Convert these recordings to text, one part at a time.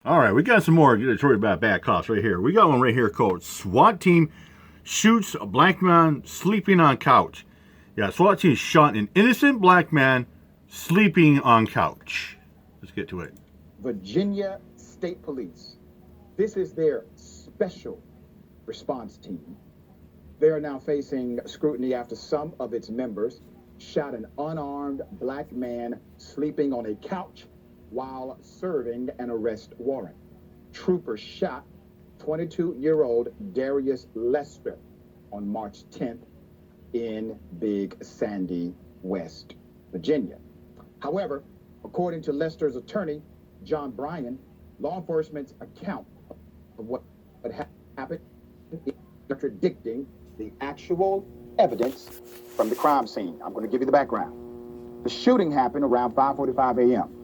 All right, we got some more story about bad cops right here. We got one right here called SWAT team shoots a black man sleeping on couch. Yeah, SWAT team shot an innocent black man sleeping on couch. Let's get to it. Virginia State Police. This is their special response team. They are now facing scrutiny after some of its members shot an unarmed black man sleeping on a couch while serving an arrest warrant. Troopers shot 22-year-old Darius Lester on March 10th in Big Sandy, West Virginia. However, according to Lester's attorney, John Bryan, law enforcement's account of what happened is contradicting the actual evidence from the crime scene. I'm going to give you the background. The shooting happened around 5:45 a.m.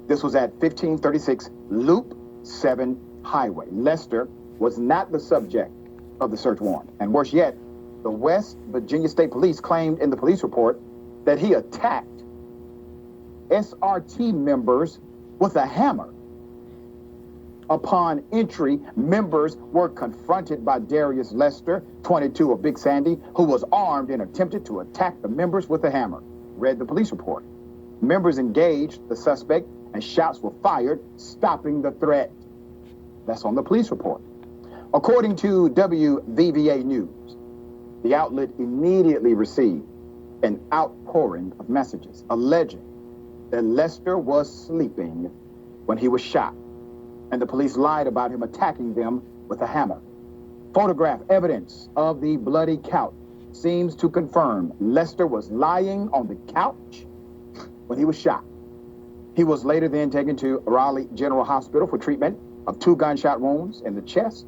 This was at 1536 Loop 7 Highway. Lester was not the subject of the search warrant. And worse yet, the West Virginia State Police claimed in the police report that he attacked SRT members with a hammer. Upon entry, members were confronted by Darius Lester, 22 of Big Sandy, who was armed and attempted to attack the members with a hammer. Read the police report. Members engaged the suspect and shots were fired, stopping the threat. That's on the police report. According to WVVA News, the outlet immediately received an outpouring of messages alleging that Lester was sleeping when he was shot, and the police lied about him attacking them with a hammer. Photograph evidence of the bloody couch seems to confirm Lester was lying on the couch when he was shot. He was later then taken to Raleigh General Hospital for treatment of 2 gunshot wounds in the chest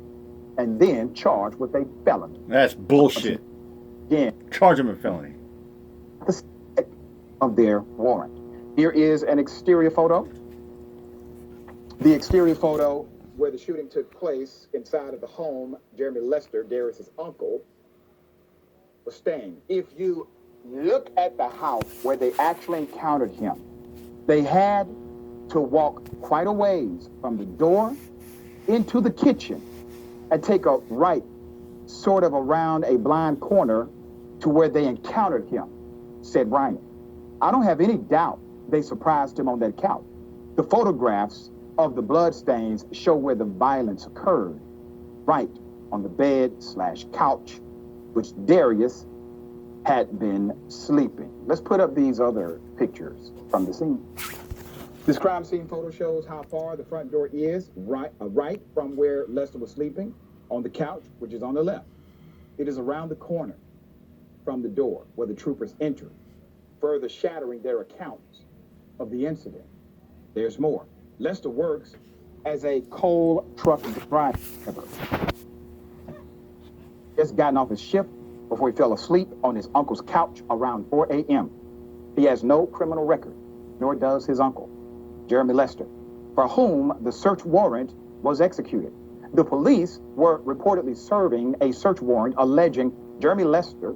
and then charged with a felony. That's bullshit. Again, charge him a felony. Of their warrant. Here is an exterior photo. The exterior photo where the shooting took place inside of the home Jeremy Lester, Darius's uncle, was staying. If you look at the house where they actually encountered him, they had to walk quite a ways from the door into the kitchen and take a right, sort of around a blind corner to where they encountered him, said Ryan. I don't have any doubt they surprised him on that couch. The photographs of the bloodstains show where the violence occurred, right on the bed/couch, which Darius had been sleeping. Let's put up these other pictures from the scene. This crime scene photo shows how far the front door is, right from where Lester was sleeping on the couch, which is on the left. It is around the corner from the door where the troopers entered, further shattering their accounts of the incident. There's more. Lester works as a coal truck driver. Just gotten off his shift before he fell asleep on his uncle's couch around 4 a.m. He has no criminal record, nor does his uncle, Jeremy Lester, for whom the search warrant was executed. The police were reportedly serving a search warrant alleging Jeremy Lester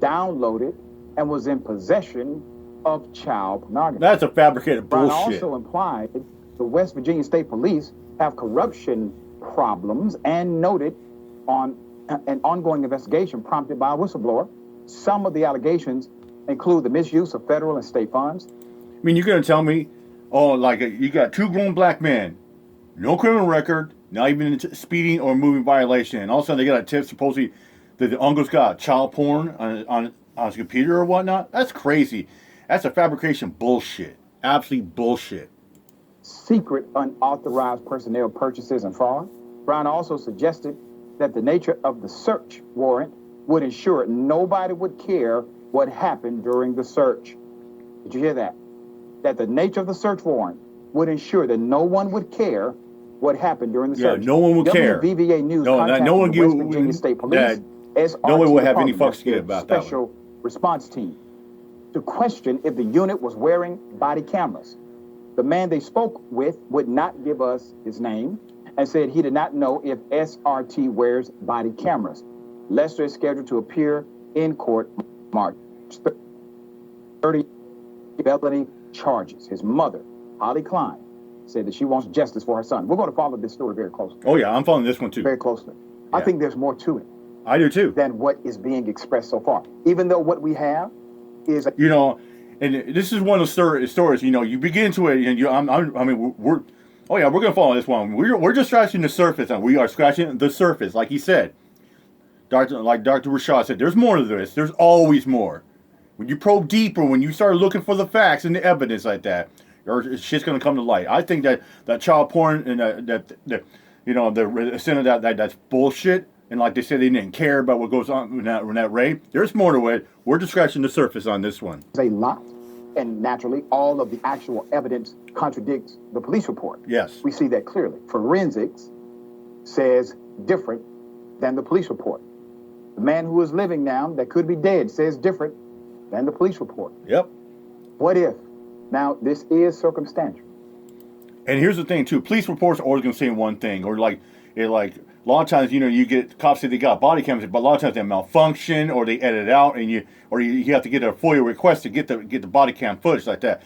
downloaded and was in possession of child pornography. That's a fabricated bullshit. Brian also implied the West Virginia State Police have corruption problems and noted on an ongoing investigation prompted by a whistleblower. Some of the allegations include the misuse of federal and state funds. I mean, you're going to tell me, you got 2 grown black men, no criminal record, not even speeding or moving violation, and all of a sudden they got a tip supposedly that the uncle's got child porn on his computer or whatnot? That's crazy. That's a fabrication bullshit. Absolute bullshit. Secret unauthorized personnel purchases and fraud. Brown also suggested that the nature of the search warrant would ensure nobody would care what happened during the search. Did you hear that? That the nature of the search warrant would ensure that no one would care what happened during the search. Yeah, no one would care. WVVA News contacted no one the West Virginia State Police, no one would have any fucks to give about that special response team to question if the unit was wearing body cameras. The man they spoke with would not give us his name and said he did not know if SRT wears body cameras. Lester is scheduled to appear in court March 30 felony charges. His mother, Holly Klein, said that she wants justice for her son. We're going to follow this story very closely. Oh yeah, I'm following this one too. Very closely. Yeah. I think there's more to it I do too. than what is being expressed so far. Even though what we have is, You know, and this is one of the stories. You know, you begin to it, and we're oh yeah, we're gonna follow this one. We're just scratching the surface, and we are scratching the surface, like he said. Dr. Rashad said, there's more to this. There's always more. When you probe deeper, when you start looking for the facts and the evidence like that, shit's gonna come to light. I think that child porn and the extent of that's bullshit. And like they said, they didn't care about what goes on in that rape. There's more to it. We're just scratching the surface on this one. a lot, and naturally, all of the actual evidence contradicts the police report. Yes. We see that clearly. Forensics says different than the police report. The man who is living now that could be dead says different than the police report. Yep. What if? Now, this is circumstantial. And here's the thing too. Police reports are always gonna say one thing, or like a lot of times, you get cops say they got body cams, but a lot of times they malfunction or they edit it out, and you have to get a FOIA request to get the body cam footage like that.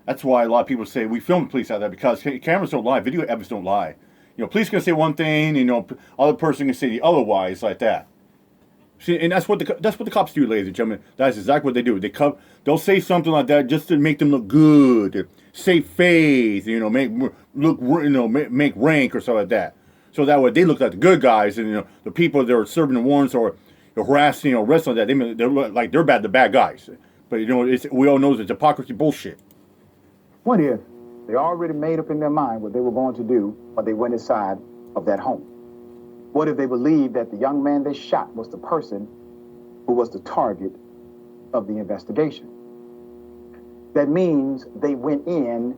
That's why a lot of people say we film the police out there, because cameras don't lie, video evidence don't lie. Police can say one thing, other person can say the otherwise like that. See, and that's what the cops do, ladies and gentlemen. That's exactly what they do. They'll say something like that just to make them look good, save face, make rank or something like that. So that way they look like the good guys, and the people that are serving the warrants or harassing or arresting like that, they look like they're the bad guys. But we all know it's hypocrisy bullshit. What if they already made up in their mind what they were going to do when they went inside of that home? What if they believed that the young man they shot was the person who was the target of the investigation? That means they went in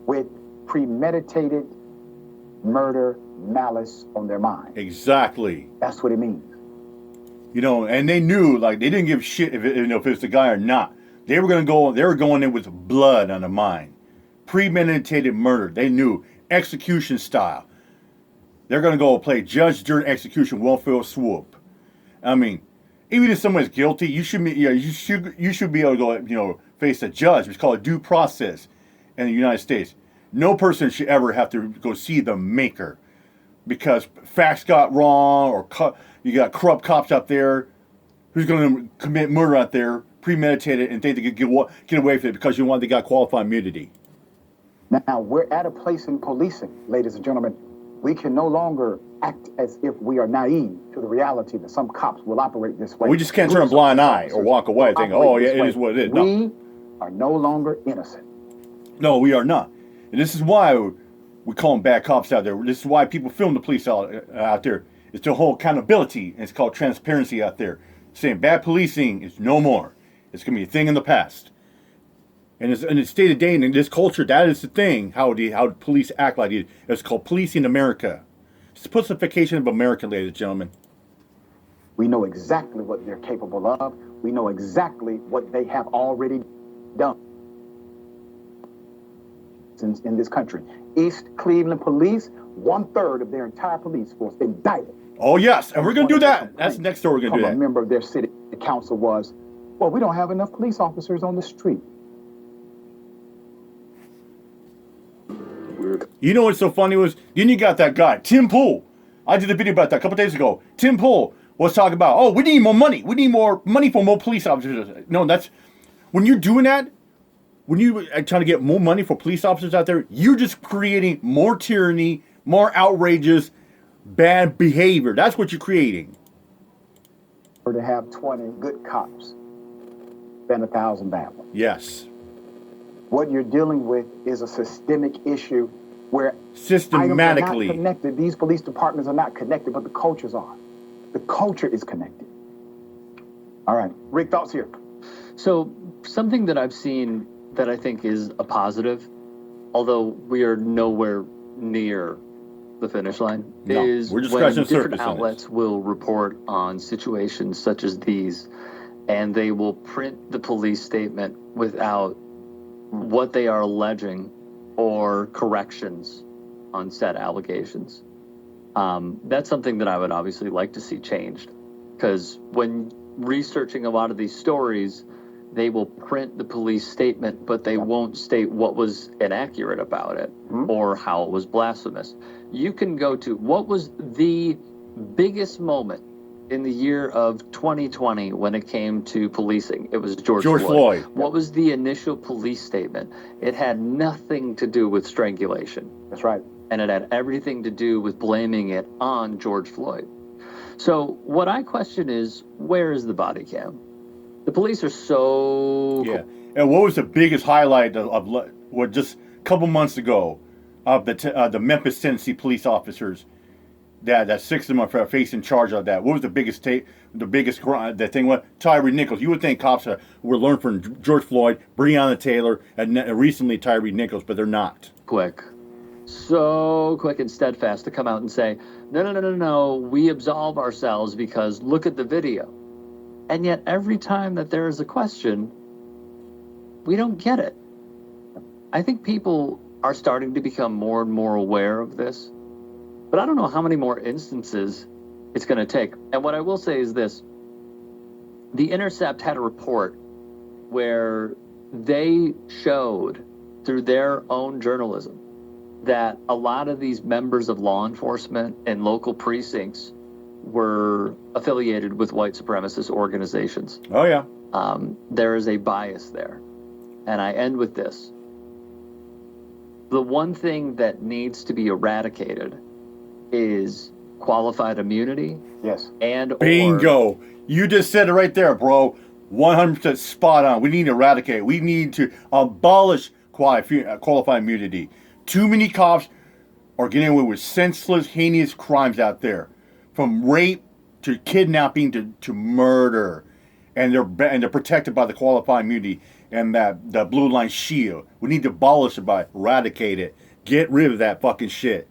with premeditated murder, malice on their mind. Exactly. That's what it means. And they knew, they didn't give shit if it's the guy or not. They were going in with blood on the mind. Premeditated murder. They knew. Execution style. They're going to go play judge during execution, welfare swoop. I mean, even if someone's guilty, you should be able to go, face a judge. It's called due process in the United States. No person should ever have to go see the maker because facts got wrong, or you got corrupt cops out there who's going to commit murder out there, premeditated, and think they could get away with it because they got qualified immunity. Now, we're at a place in policing, ladies and gentlemen. We can no longer act as if we are naive to the reality that some cops will operate this way. We just can't turn a blind eye or walk away thinking, oh, yeah, it is what it is. We are no longer innocent. No, we are not. And this is why we call them bad cops out there. This is why people film the police out there. It's to hold accountability, and it's called transparency out there. Saying bad policing is no more. It's going to be a thing in the past. And it's in the state of day and in this culture, that is the thing, how police act like it. It's called policing America. It's the pussification of America, ladies and gentlemen. We know exactly what they're capable of. We know exactly what they have already done in this country. East Cleveland Police, 1/3 of their entire police force indicted. Oh, yes, and we're going to do that. That's the next story we're going to do that. A member of their city council was, well, we don't have enough police officers on the street. You know what's so funny was, then you got that guy, Tim Pool. I did a video about that a couple days ago. Tim Pool was talking about, oh, we need more money. We need more money for more police officers. No, when you're doing that, when you're trying to get more money for police officers out there, you're just creating more tyranny, more outrageous, bad behavior. That's what you're creating. Or to have 20 good cops than 1,000 bad ones. Yes. What you're dealing with is a systemic issue where systematically items are not connected. These police departments are not connected, but the cultures are. The culture is connected. All right, Rick, thoughts here. So something that I've seen that I think is a positive, although we are nowhere near the finish line, is we're just when scratching the different surface on outlets will report on situations such as these, and they will print the police statement without what they are alleging or corrections on said allegations. That's something that I would obviously like to see changed, because when researching a lot of these stories, They will print the police statement, but they won't state what was inaccurate about it or how it was blasphemous. You can go to what was the biggest moment in the year of 2020 when it came to policing. It was George Floyd. What was the initial police statement? It had nothing to do with strangulation. That's right. And it had everything to do with blaming it on George Floyd. So what I question is, where is the body cam? The police are so... Yeah. And what was the biggest highlight of what just a couple months ago of the Memphis, Tennessee police officers that 6 of them are facing charge of that? What was the biggest thing was Tyree Nichols. You would think cops were learned from George Floyd, Breonna Taylor, and recently Tyree Nichols, but they're not. So quick and steadfast to come out and say, no, we absolve ourselves because look at the video. And yet every time that there is a question, we don't get it. I think people are starting to become more and more aware of this, but I don't know how many more instances it's going to take. And what I will say is this. The Intercept had a report where they showed through their own journalism that a lot of these members of law enforcement and local precincts were affiliated with white supremacist organizations. Oh, yeah. There is a bias there. And I end with this. The one thing that needs to be eradicated is qualified immunity. Yes. And Bingo. You just said it right there, bro. 100% spot on. We need to eradicate. We need to abolish qualified immunity. Too many cops are getting away with senseless, heinous crimes out there, from rape to kidnapping to murder, and they're protected by the qualified immunity and the blue line shield. We need to abolish it, eradicate it, get rid of that fucking shit,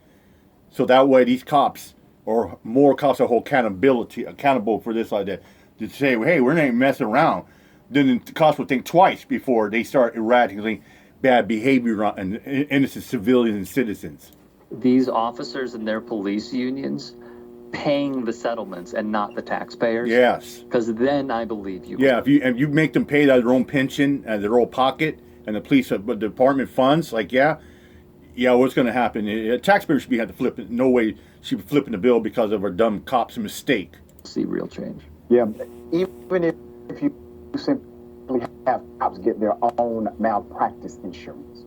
so that way these cops or more cops are accountable for this like that. To say, hey, we're not messing around. Then the cops will think twice before they start eradicating bad behavior on innocent civilians and citizens. These officers and their police unions paying the settlements and not the taxpayers. Yes. Because then I believe you. Yeah, if you make them pay out of their own pension, their own pocket, and the police department funds, what's going to happen? Taxpayers should have to flip it. No way should be flipping the bill because of our dumb cops' mistake. See real change. Yeah, even if you simply have cops get their own malpractice insurance,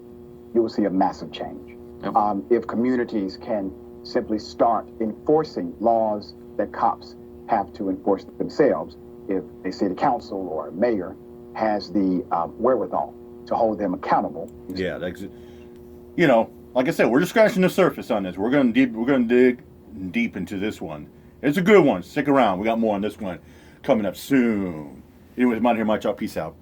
you will see a massive change. Yep. If communities can simply start enforcing laws that cops have to enforce themselves, if a city council or a mayor has the wherewithal to hold them accountable. Yeah, like I said, we're just scratching the surface on this. We're gonna dig deep into this one. It's a good one. Stick around. We got more on this one coming up soon. Anyways, I'm out here. My y'all. Peace out.